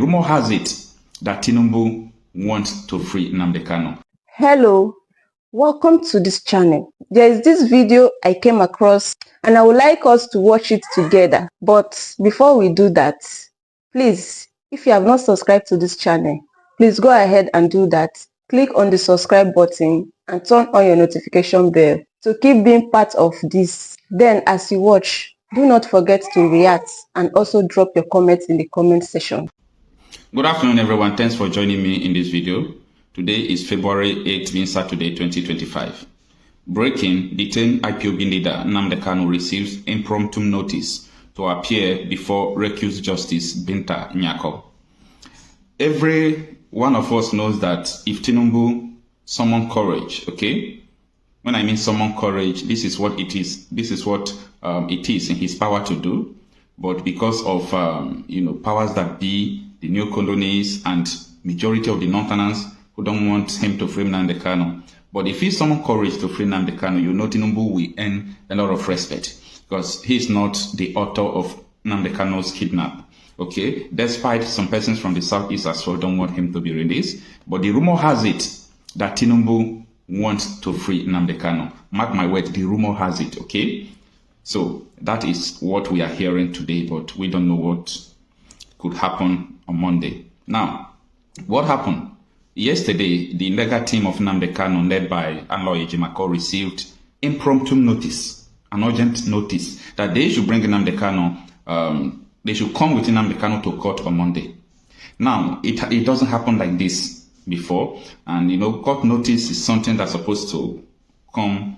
Rumor has it that Tinubu wants to free Nnamdi Kanu. Hello, welcome to this channel. There is this video I came across and I would like us to watch it together. But before we do that, please, if you have not subscribed to this channel, please go ahead and do that. Click on the subscribe button and turn on your notification bell to keep being part of this. Then as you watch, do not forget to react and also drop your comments in the comment section. Good afternoon, everyone. Thanks for joining me in this video. Today is February 8th, being Saturday, 2025. Breaking: detained IPOB leader Nnamdi Kanu receives impromptu notice to appear before recused Justice Binta Nyako. Every one of us knows that if Tinubu summon courage, okay? When I mean summon courage, this is what it is. This is what it is in his power to do. But because of powers that be, the new colonies and majority of the northerners who don't want him to free Nnamdi Kanu. But if he summon courage to free Nnamdi Kanu, Tinubu will earn a lot of respect because he's not the author of Nnamdi Kanu's kidnap. Okay, despite some persons from the southeast as well don't want him to be released, but the rumor has it that Tinubu wants to free Nnamdi Kanu. Mark my word, the rumor has it. Okay, so that is what we are hearing today, but we don't know what could happen on Monday. Now, what happened? Yesterday, the legal team of Nnamdi Kanu, led by Nyako, received impromptu notice, an urgent notice, that they should bring Nnamdi Kanu, they should come with Nnamdi Kanu to court on Monday. Now, it doesn't happen like this before, and court notice is something that's supposed to come,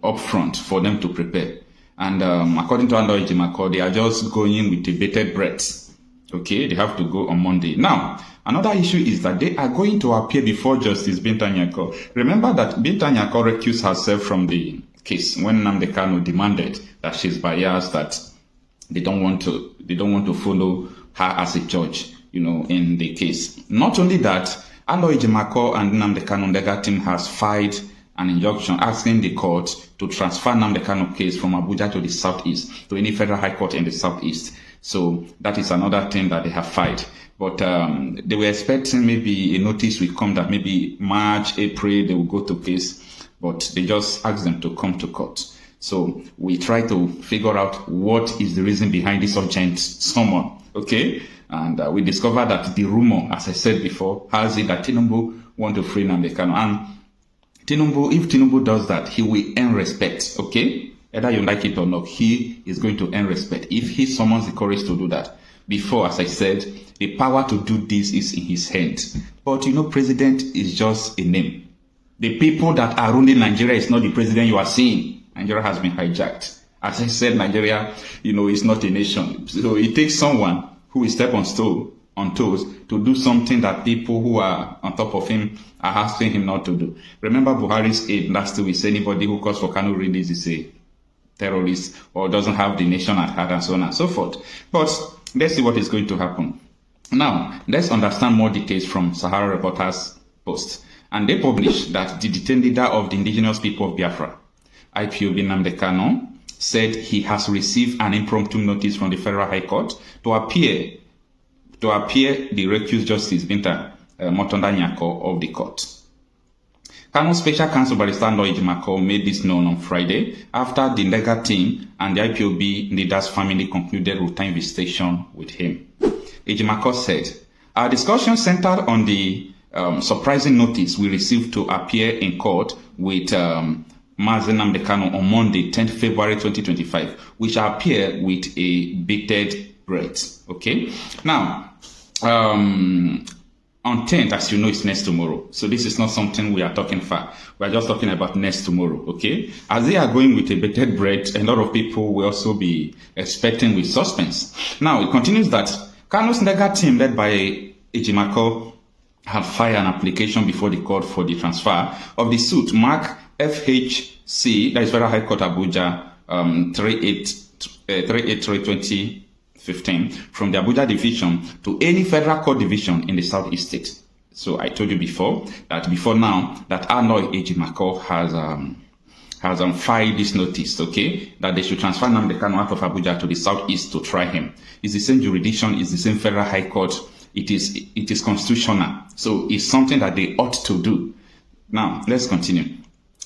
up front for them to prepare. And according to Nyako, they are just going with a bated breath. Okay, they have to go on Monday. Now, another issue is that they are going to appear before Justice Binta Nyako. Remember that Binta Nyako recused herself from the case when Nnamdi Kanu demanded that she's biased, that they don't want to follow her as a judge, in the case. Not only that, Nyako and Nnamdi Kanu legal team has filed an injunction asking the court to transfer Nnamdi Kanu case from Abuja to the southeast, to any federal high court in the southeast. So that is another thing that they have filed. But they were expecting maybe a notice will come that maybe March, April, they will go to case. But they just asked them to come to court. So we try to figure out what is the reason behind this urgent summon. Okay? And we discovered that the rumor, as I said before, has it that Tinubu want to free Nnamdi Kanu. And if Tinubu does that, he will earn respect. Okay? Either you like it or not, he is going to earn respect if he summons the courage to do that. Before, as I said, the power to do this is in his hand. But president is just a name. The people that are ruling Nigeria is not the president you are seeing. Nigeria has been hijacked. As I said, Nigeria, is not a nation. So it takes someone who will step on toes to do something that people who are on top of him are asking him not to do. Remember Buhari's aide last week, anybody who calls for Kanu release is a terrorist or doesn't have the nation at heart and so on and so forth. But let's see what is going to happen. Now, let's understand more details from Sahara Reporters Post. And they published that the detained leader of the indigenous people of Biafra, IPOB Nnamdi Kanu, said he has received an impromptu notice from the Federal High Court to appear the recused Justice Binta Nyako of the court. Kanu's special counsel Barrister Nyako made this known on Friday after the legal team and the IPOB leader's family concluded routine visitation with him. Ejimako said, "Our discussion centered on the surprising notice we received to appear in court with Nnamdi Kanu on Monday, 10th February 2025, which appear with a bated breath." Okay? Now, on 10th, as you know, it's next tomorrow. So this is not something we are talking far. We are just talking about next tomorrow, okay? As they are going with a bated breath, a lot of people will also be expecting with suspense. Now, it continues that Kanu's legal team, led by Ejimako, had filed an application before the court for the transfer of the suit, Mark FHC, that is Federal High Court Abuja, 38320. 15 from the Abuja division to any federal court division in the southeast state. So I told you before now that Ejimako has filed this notice, okay, that they should transfer Nnamdi Kanu out of Abuja to the southeast to try him. It's the same jurisdiction, it's the same federal high court. It is constitutional. So it's something that they ought to do. Now, let's continue.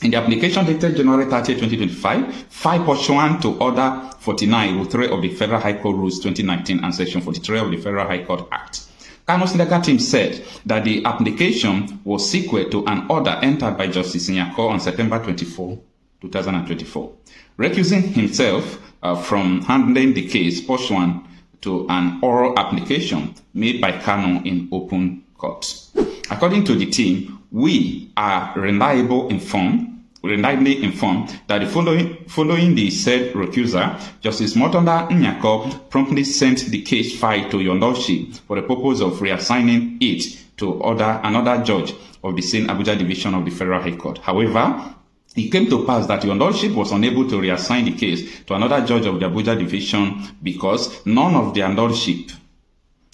In the application dated January 30, 2025, 5 pursuant to Order 49, Rule 3 of the Federal High Court Rules 2019 and Section 43 of the Federal High Court Act, Kanu's legal team said that the application was sequel to an order entered by Justice Nyako on September 24, 2024, recusing himself from handling the case pursuant to an oral application made by Kanu in open court. According to the team, we are reliably informed that the following the said recuser, Justice Nyako promptly sent the case file to your lordship for the purpose of reassigning it to another judge of the same Abuja division of the Federal High Court. However, it came to pass that your lordship was unable to reassign the case to another judge of the Abuja division because none of their lordship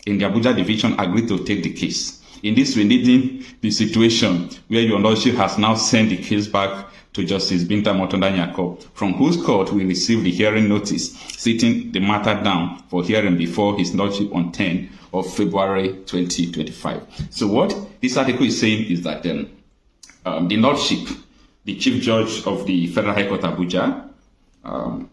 in the Abuja division agreed to take the case. In this way, leading the situation where your lordship has now sent the case back to Justice Binta Nyako, from whose court we received the hearing notice, sitting the matter down for hearing before his lordship on 10 of February 2025. So what this article is saying is that the lordship, the Chief Judge of the Federal High Court Abuja,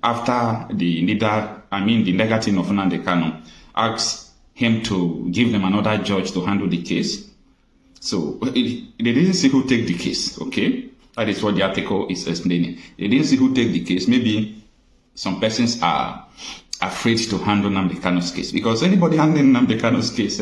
after the negative of Nnamdi Kanu, asked him to give them another judge to handle the case. So they didn't see who take the case, okay? That is what the article is explaining. They didn't see who take the case. Maybe some persons are afraid to handle Nnamdi Kanu's case, because anybody handling Nnamdi Kanu's case,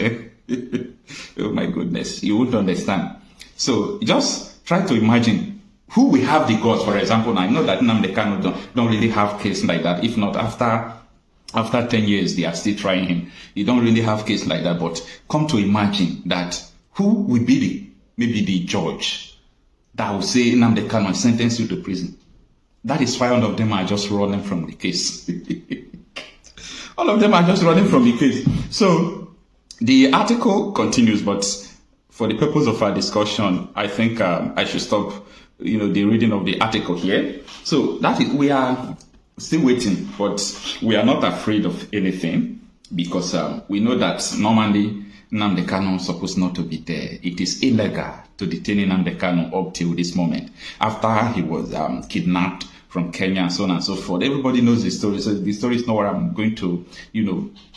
oh my goodness, you wouldn't understand. So just try to imagine who will have the guts. For example, now I know that Nnamdi Kanu don't really have case like that. If not, after 10 years, they are still trying him. You don't really have case like that. But come to imagine that who will be maybe the judge that will say Nnamdi Kanu, I sentence you to prison. That is why all of them are just running from the case. All of them are just running from the case. So the article continues, but for the purpose of our discussion, I think I should stop, the reading of the article here. So that is, we are still waiting, but we are not afraid of anything, because we know that normally Nnamdi Kanu is supposed not to be there. It is illegal to detain Nnamdi Kanu up till this moment, after he was kidnapped from Kenya and so on and so forth. Everybody knows the story, so the story is not what I'm going to,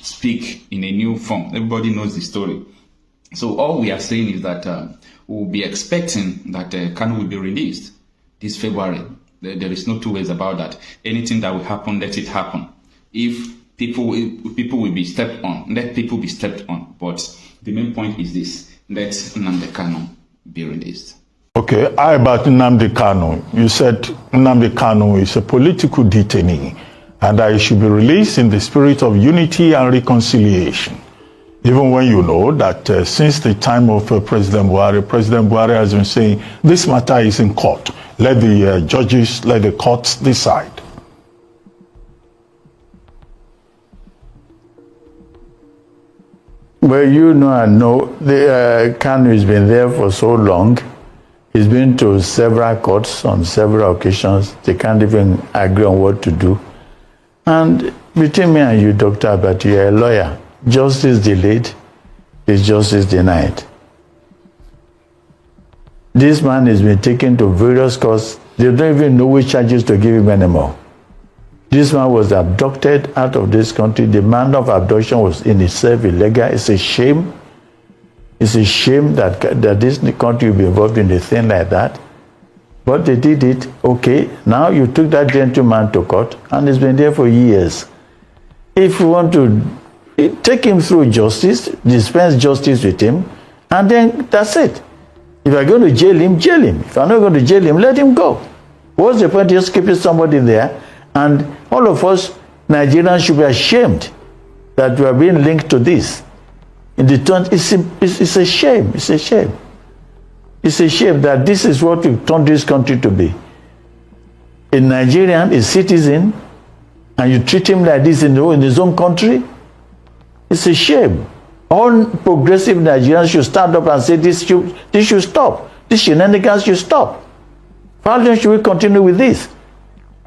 speak in a new form. Everybody knows the story. So all we are saying is that we'll be expecting that Kanu will be released this February. There is no two ways about that. Anything that will happen, let it happen. If people will be stepped on, let people be stepped on. But the main point is this: let Nnamdi Kanu be released. Okay, how about Nnamdi Kanu? You said Nnamdi Kanu is a political detainee and that he should be released in the spirit of unity and reconciliation. Even when you know that since the time of President Buhari has been saying this matter is in court. Let the judges, let the courts decide. Well, I know the Kanu has been there for so long. He's been to several courts on several occasions. They can't even agree on what to do. And between me and you, Dr. Abati, you're a lawyer. Justice delayed is justice denied. This man has been taken to various courts. They don't even know which charges to give him anymore. This man was abducted out of this country. The manner of abduction was in itself illegal. It's a shame. It's a shame that this country will be involved in a thing like that. But they did it. Okay, now you took that gentleman to court and he's been there for years. If you want to take him through justice, dispense justice with him, and then that's it. If you're going to jail him, jail him. If you're not going to jail him, let him go. What's the point of just keeping somebody there? And all of us Nigerians should be ashamed that we are being linked to this. In the turn, it's a shame. It's a shame. It's a shame that this is what we've turned this country to be. A Nigerian, a citizen, and you treat him like this in his own country. It's a shame. All progressive Nigerians should stand up and say this should stop. This shenanigans should stop. How long should we continue with this?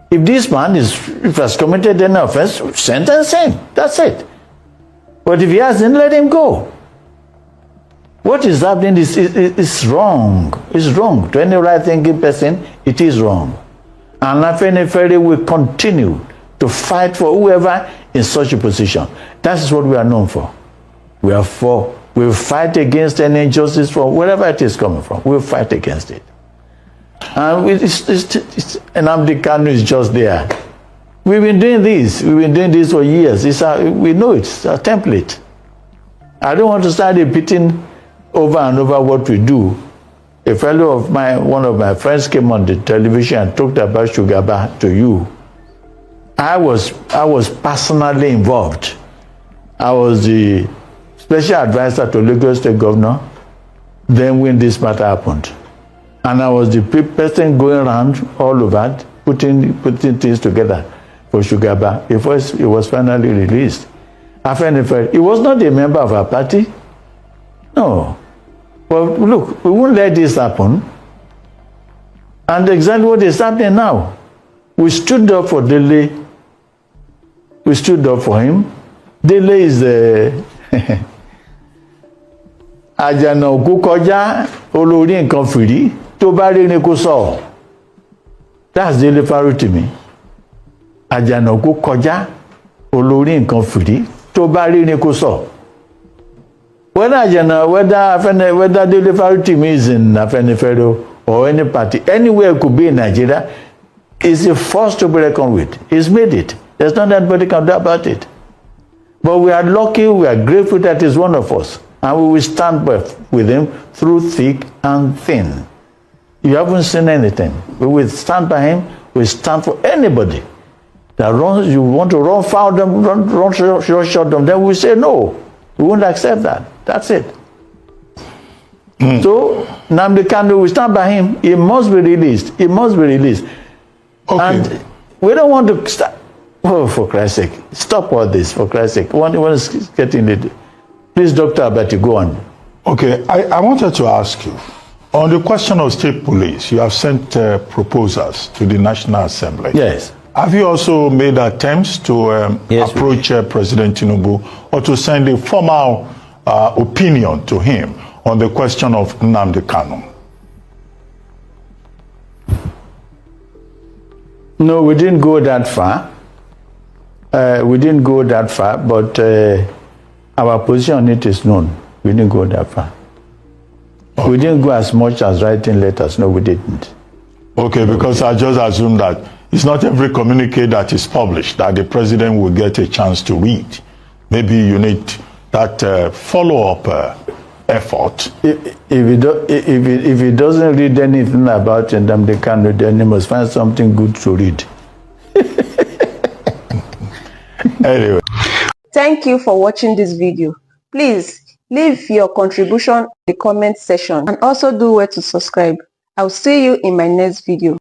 If this man has committed any offense, sentence him. That's it. But if he hasn't, let him go. What is happening is wrong. It's wrong. To any right-thinking person, it is wrong. And Afenifere will continue to fight for whoever in such a position. That is what we are known for. We will fight against any injustice from wherever it is coming from. We'll fight against it. And Nnamdi Kanu is just there. We've been doing this. We've been doing this for years. We know it. It's a template. I don't want to start repeating over and over what we do. A fellow of mine, one of my friends came on the television and talked about sugar bar to you. I was personally involved. I was the special advisor to Lagos State Governor then when this matter happened. And I was the person going around all over putting things together for sugar bar before it was finally released. He was not a member of our party. No. Well, look, we won't let this happen. And exactly what is happening now. We stood up for Dele. We stood up for him. Dele is the Ajanoku kọjá olórí nǹkan fìrí tó bá rí ni kó sọ. That's Dele Faru to me. Ajanoku kọjá olórí nǹkan fìrí tó bá rí ni kó sọ. Whether Dele Faru to me is in Afenifere or any party, anywhere it could be in Nigeria, is the first to be reckoned with. He's made it. There's nothing anybody can do about it. But we are lucky, we are grateful that he's one of us. And we will stand with him through thick and thin. You haven't seen anything. We will stand by him. We stand for anybody that runs. You want to run foul them, run short them. Then we say no. We won't accept that. That's it. So Nnamdi Kanu, we stand by him. He must be released. He must be released. Okay. And we don't want to start. Oh, for Christ's sake, stop all this. For Christ's sake, one is getting it. Please, Dr. Abati, go on. Okay, I wanted to ask you, on the question of state police, you have sent proposals to the National Assembly. Yes. Have you also made attempts to approach President Tinubu or to send a formal opinion to him on the question of Nnamdi Kanu? No, we didn't go that far. But our position on it is known. We didn't go that far. Okay. We didn't go as much as writing letters. No, we didn't. Okay, because I just assume that it's not every communique that is published that the president will get a chance to read. Maybe you need that follow-up effort. If he doesn't read anything about Nnamdi Kanu, then he must find something good to read. Anyway. Thank you for watching this video. Please leave your contribution in the comment section and also do well to subscribe. I'll see you in my next video.